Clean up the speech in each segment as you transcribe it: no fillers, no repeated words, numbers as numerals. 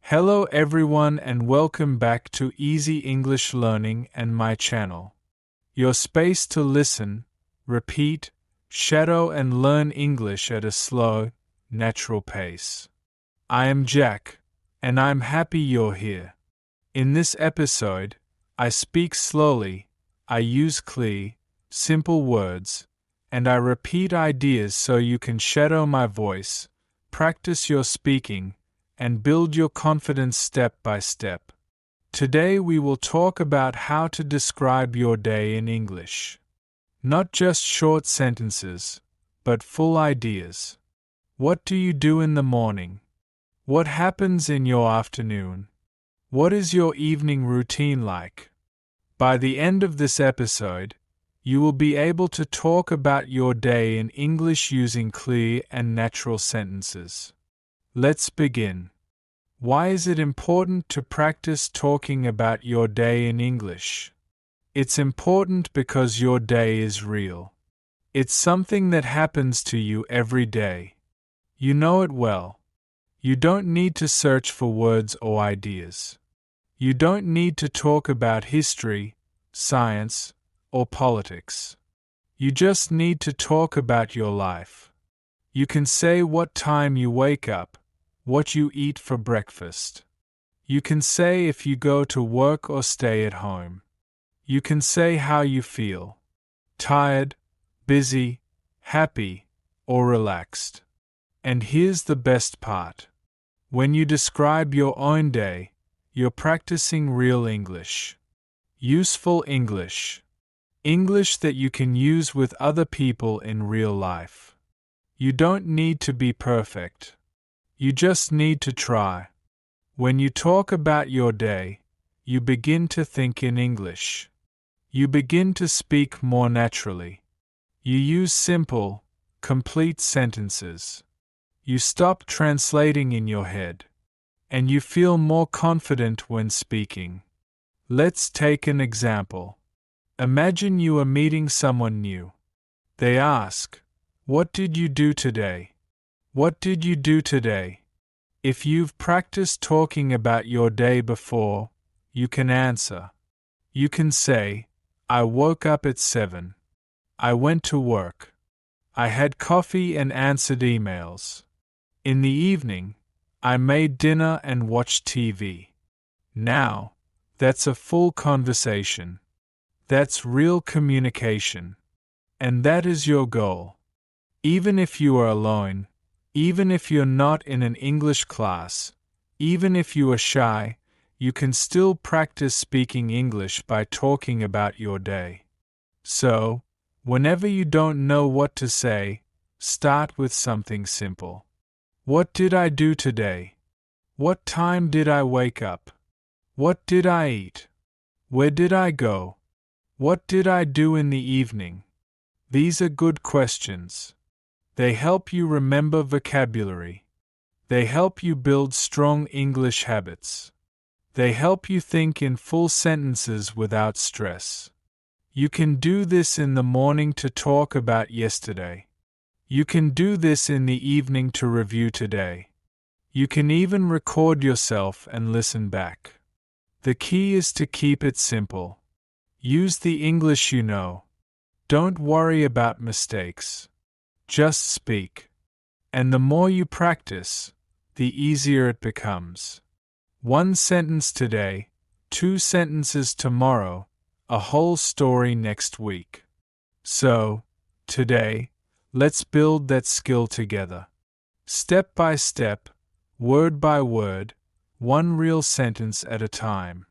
Hello everyone and welcome back to Easy English Learning and my channel. Your space to listen, repeat, shadow and learn English at a slow, natural pace. I am Jack, and I'm happy you're here. In this episode, I speak slowly, I use clear, simple words, and I repeat ideas so you can shadow my voice, practice your speaking, and build your confidence step by step. Today we will talk about how to describe your day in English. Not just short sentences, but full ideas. What do you do in the morning? What happens in your afternoon? What is your evening routine like? By the end of this episode, you will be able to talk about your day in English using clear and natural sentences. Let's begin. Why is it important to practice talking about your day in English? It's important because your day is real. It's something that happens to you every day. You know it well. You don't need to search for words or ideas. You don't need to talk about history, science, or politics. You just need to talk about your life. You can say what time you wake up, what you eat for breakfast. You can say if you go to work or stay at home. You can say how you feel: tired, busy, happy, or relaxed. And here's the best part. When you describe your own day, you're practicing real English. Useful English. English that you can use with other people in real life. You don't need to be perfect. You just need to try. When you talk about your day, you begin to think in English. You begin to speak more naturally. You use simple, complete sentences. You stop translating in your head. And you feel more confident when speaking. Let's take an example. Imagine you are meeting someone new. They ask, "What did you do today?" What did you do today? If you've practiced talking about your day before, you can answer. You can say, "I woke up at 7. I went to work. I had coffee and answered emails. In the evening, I made dinner and watched TV." Now, that's a full conversation. That's real communication. And that is your goal. Even if you are alone, even if you're not in an English class, even if you are shy, you can still practice speaking English by talking about your day. So, whenever you don't know what to say, start with something simple. What did I do today? What time did I wake up? What did I eat? Where did I go? What did I do in the evening? These are good questions. They help you remember vocabulary. They help you build strong English habits. They help you think in full sentences without stress. You can do this in the morning to talk about yesterday. You can do this in the evening to review today. You can even record yourself and listen back. The key is to keep it simple. Use the English you know. Don't worry about mistakes. Just speak. And the more you practice, the easier it becomes. One sentence today, 2 sentences tomorrow, a whole story next week. So, today, let's build that skill together. Step by step, word by word, one real sentence at a time.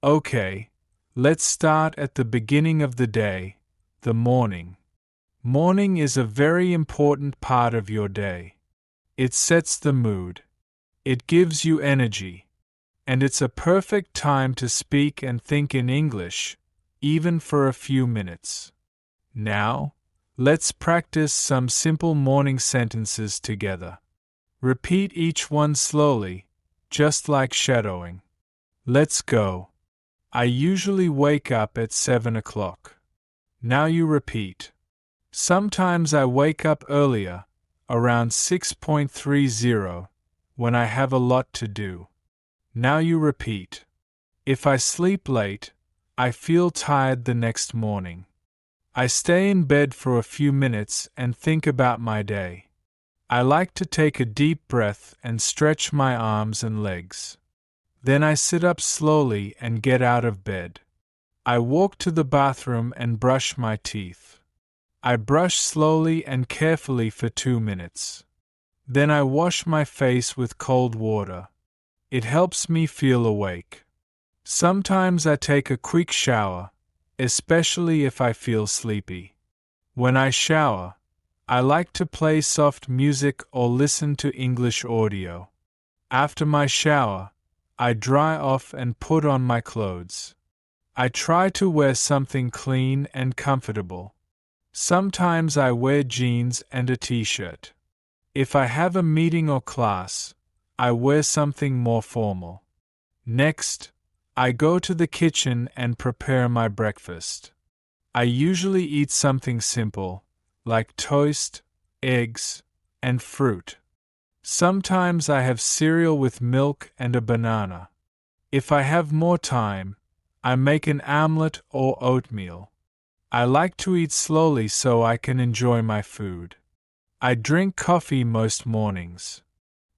Okay, let's start at the beginning of the day, the morning. Morning is a very important part of your day. It sets the mood. It gives you energy. And it's a perfect time to speak and think in English, even for a few minutes. Now, let's practice some simple morning sentences together. Repeat each one slowly, just like shadowing. Let's go. I usually wake up at 7 o'clock. Now you repeat. Sometimes I wake up earlier, around 6:30, when I have a lot to do. Now you repeat. If I sleep late, I feel tired the next morning. I stay in bed for a few minutes and think about my day. I like to take a deep breath and stretch my arms and legs. Then I sit up slowly and get out of bed. I walk to the bathroom and brush my teeth. I brush slowly and carefully for 2 minutes. Then I wash my face with cold water. It helps me feel awake. Sometimes I take a quick shower, especially if I feel sleepy. When I shower, I like to play soft music or listen to English audio. After my shower, I dry off and put on my clothes. I try to wear something clean and comfortable. Sometimes I wear jeans and a t-shirt. If I have a meeting or class, I wear something more formal. Next, I go to the kitchen and prepare my breakfast. I usually eat something simple, like toast, eggs, and fruit. Sometimes I have cereal with milk and a banana. If I have more time, I make an omelette or oatmeal. I like to eat slowly so I can enjoy my food. I drink coffee most mornings.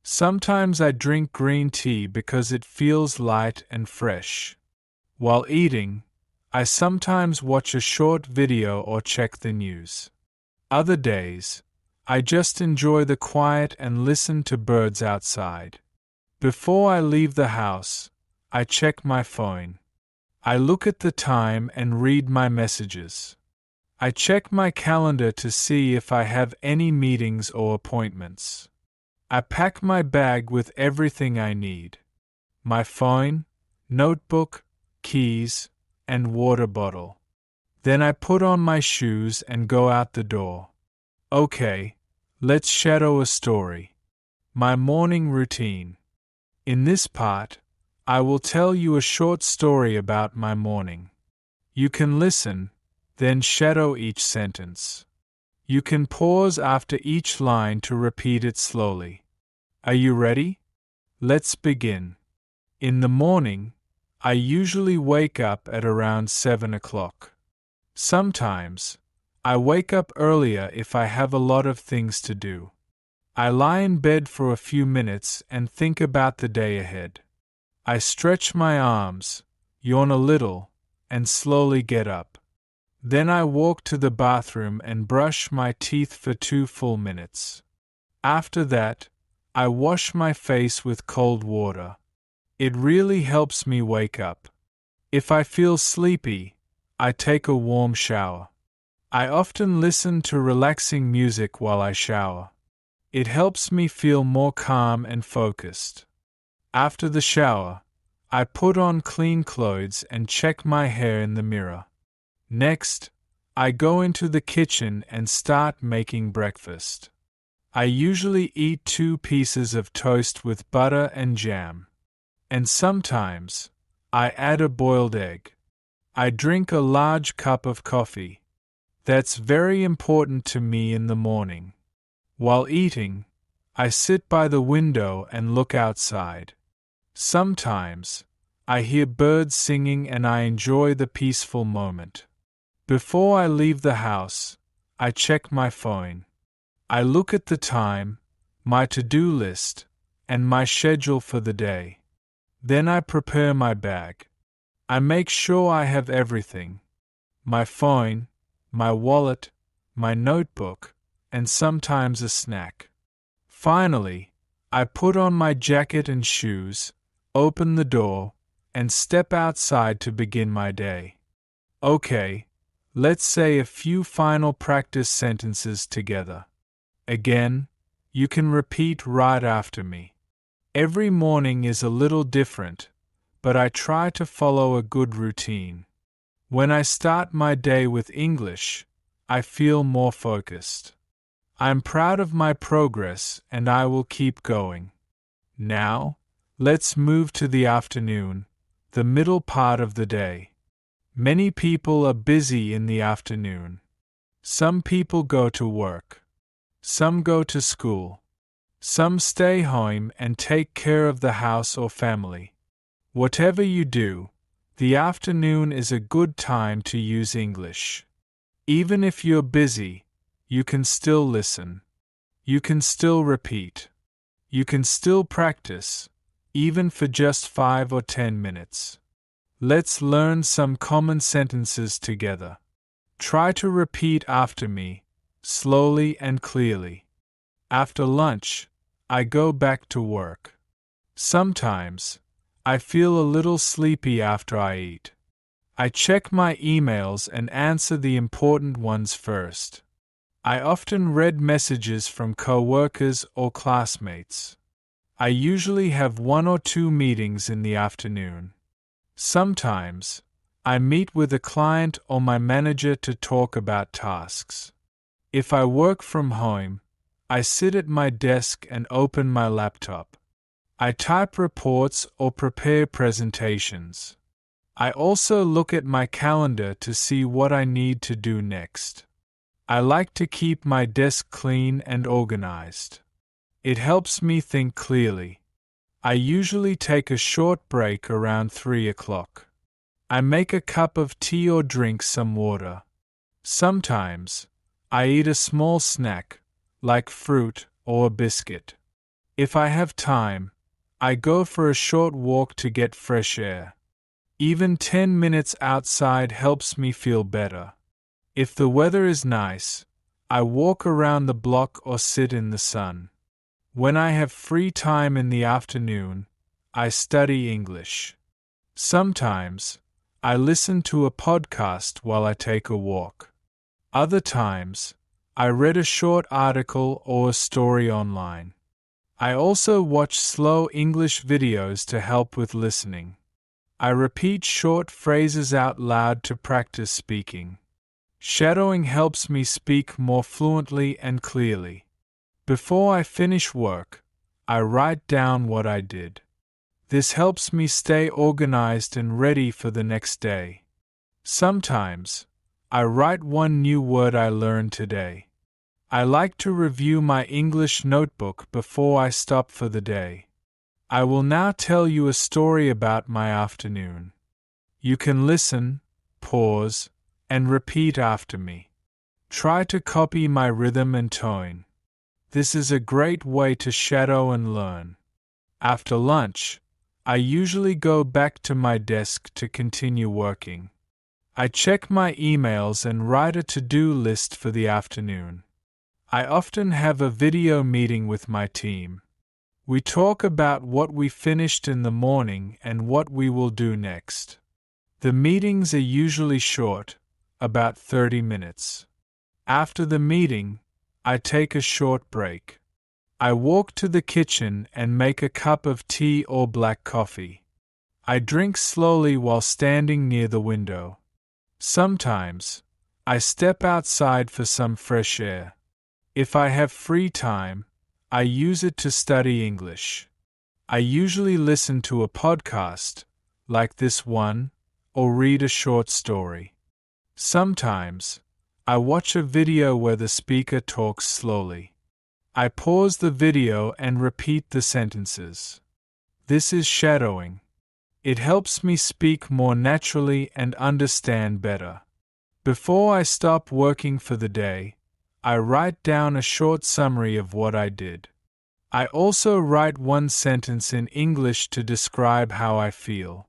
Sometimes I drink green tea because it feels light and fresh. While eating, I sometimes watch a short video or check the news. Other days, I just enjoy the quiet and listen to birds outside. Before I leave the house, I check my phone. I look at the time and read my messages. I check my calendar to see if I have any meetings or appointments. I pack my bag with everything I need: my phone, notebook, keys, and water bottle. Then I put on my shoes and go out the door. Okay, let's shadow a story. My morning routine. In this part, I will tell you a short story about my morning. You can listen, then shadow each sentence. You can pause after each line to repeat it slowly. Are you ready? Let's begin. In the morning, I usually wake up at around 7 o'clock. Sometimes, I wake up earlier if I have a lot of things to do. I lie in bed for a few minutes and think about the day ahead. I stretch my arms, yawn a little, and slowly get up. Then I walk to the bathroom and brush my teeth for 2 full minutes. After that, I wash my face with cold water. It really helps me wake up. If I feel sleepy, I take a warm shower. I often listen to relaxing music while I shower. It helps me feel more calm and focused. After the shower, I put on clean clothes and check my hair in the mirror. Next, I go into the kitchen and start making breakfast. I usually eat 2 pieces of toast with butter and jam. And sometimes, I add a boiled egg. I drink a large cup of coffee. That's very important to me in the morning. While eating, I sit by the window and look outside. Sometimes, I hear birds singing and I enjoy the peaceful moment. Before I leave the house, I check my phone. I look at the time, my to-do list, and my schedule for the day. Then I prepare my bag. I make sure I have everything: my phone, my wallet, my notebook, and sometimes a snack. Finally, I put on my jacket and shoes, open the door, and step outside to begin my day. Okay, let's say a few final practice sentences together. Again, you can repeat right after me. Every morning is a little different, but I try to follow a good routine. When I start my day with English, I feel more focused. I'm proud of my progress and I will keep going. Now, let's move to the afternoon, the middle part of the day. Many people are busy in the afternoon. Some people go to work. Some go to school. Some stay home and take care of the house or family. Whatever you do, the afternoon is a good time to use English. Even if you're busy, you can still listen. You can still repeat. You can still practice, even for just 5 or 10 minutes. Let's learn some common sentences together. Try to repeat after me, slowly and clearly. After lunch, I go back to work. Sometimes, I feel a little sleepy after I eat. I check my emails and answer the important ones first. I often read messages from coworkers or classmates. I usually have 1 or 2 meetings in the afternoon. Sometimes, I meet with a client or my manager to talk about tasks. If I work from home, I sit at my desk and open my laptop. I type reports or prepare presentations. I also look at my calendar to see what I need to do next. I like to keep my desk clean and organized. It helps me think clearly. I usually take a short break around 3 o'clock. I make a cup of tea or drink some water. Sometimes, I eat a small snack, like fruit or a biscuit. If I have time, I go for a short walk to get fresh air. Even 10 minutes outside helps me feel better. If the weather is nice, I walk around the block or sit in the sun. When I have free time in the afternoon, I study English. Sometimes, I listen to a podcast while I take a walk. Other times, I read a short article or a story online. I also watch slow English videos to help with listening. I repeat short phrases out loud to practice speaking. Shadowing helps me speak more fluently and clearly. Before I finish work, I write down what I did. This helps me stay organized and ready for the next day. Sometimes, I write one new word I learned today. I like to review my English notebook before I stop for the day. I will now tell you a story about my afternoon. You can listen, pause, and repeat after me. Try to copy my rhythm and tone. This is a great way to shadow and learn. After lunch, I usually go back to my desk to continue working. I check my emails and write a to-do list for the afternoon. I often have a video meeting with my team. We talk about what we finished in the morning and what we will do next. The meetings are usually short, about 30 minutes. After the meeting, I take a short break. I walk to the kitchen and make a cup of tea or black coffee. I drink slowly while standing near the window. Sometimes, I step outside for some fresh air. If I have free time, I use it to study English. I usually listen to a podcast, like this one, or read a short story. Sometimes, I watch a video where the speaker talks slowly. I pause the video and repeat the sentences. This is shadowing. It helps me speak more naturally and understand better. Before I stop working for the day, I write down a short summary of what I did. I also write one sentence in English to describe how I feel.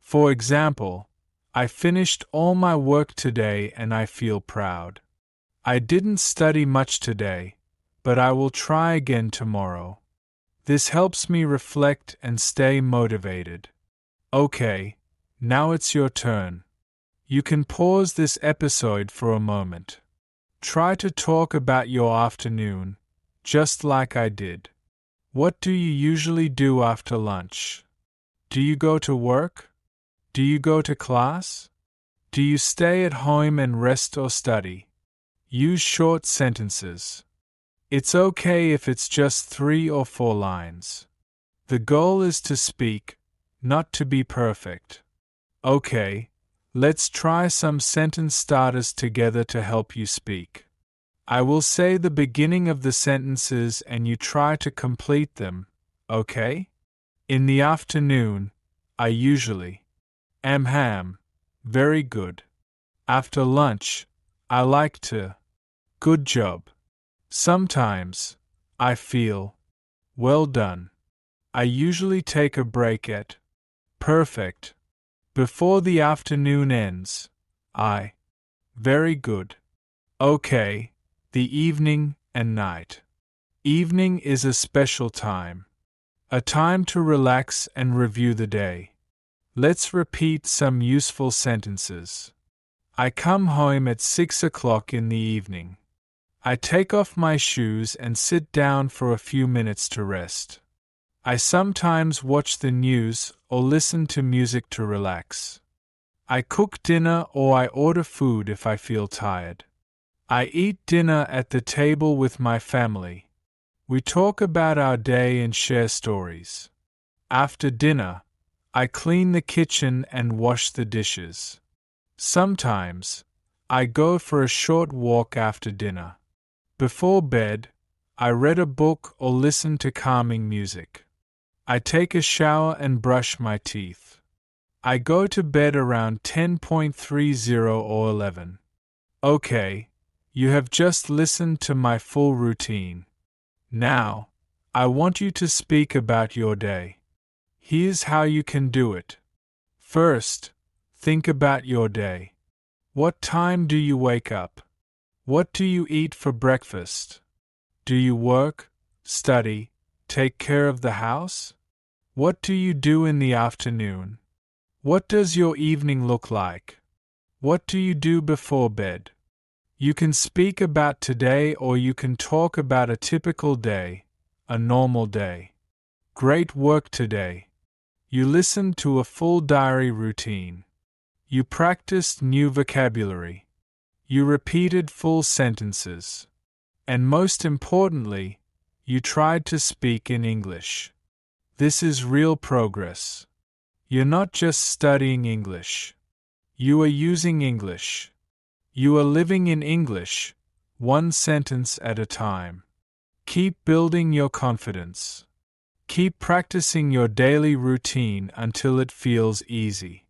For example, I finished all my work today and I feel proud. I didn't study much today, but I will try again tomorrow. This helps me reflect and stay motivated. Okay, now it's your turn. You can pause this episode for a moment. Try to talk about your afternoon, just like I did. What do you usually do after lunch? Do you go to work? Do you go to class? Do you stay at home and rest or study? Use short sentences. It's okay if it's just 3 or 4 lines. The goal is to speak, not to be perfect. Okay, let's try some sentence starters together to help you speak. I will say the beginning of the sentences and you try to complete them, okay? In the afternoon, I usually am ham. Very good. After lunch, I like to. Good job. Sometimes, I feel. Well done. I usually take a break at. Perfect. Before the afternoon ends, I. Very good. Okay, the evening and night. Evening is a special time. A time to relax and review the day. Let's repeat some useful sentences. I come home at 6 o'clock in the evening. I take off my shoes and sit down for a few minutes to rest. I sometimes watch the news or listen to music to relax. I cook dinner or I order food if I feel tired. I eat dinner at the table with my family. We talk about our day and share stories. After dinner, I clean the kitchen and wash the dishes. Sometimes, I go for a short walk after dinner. Before bed, I read a book or listen to calming music. I take a shower and brush my teeth. I go to bed around 10:30 or 11. Okay, you have just listened to my full routine. Now, I want you to speak about your day. Here's how you can do it. First, think about your day. What time do you wake up? What do you eat for breakfast? Do you work, study, take care of the house? What do you do in the afternoon? What does your evening look like? What do you do before bed? You can speak about today or you can talk about a typical day, a normal day. Great work today. You listened to a full diary routine. You practiced new vocabulary. You repeated full sentences. And most importantly, you tried to speak in English. This is real progress. You're not just studying English. You are using English. You are living in English, one sentence at a time. Keep building your confidence. Keep practicing your daily routine until it feels easy.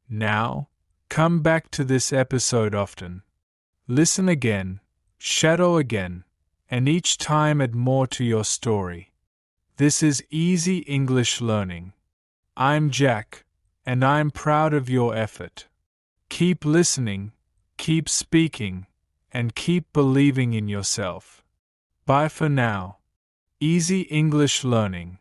Now, come back to this episode often. Listen again, shadow again, and each time add more to your story. This is Easy English Learning. I'm Jack, and I'm proud of your effort. Keep listening, keep speaking, and keep believing in yourself. Bye for now. Easy English Learning.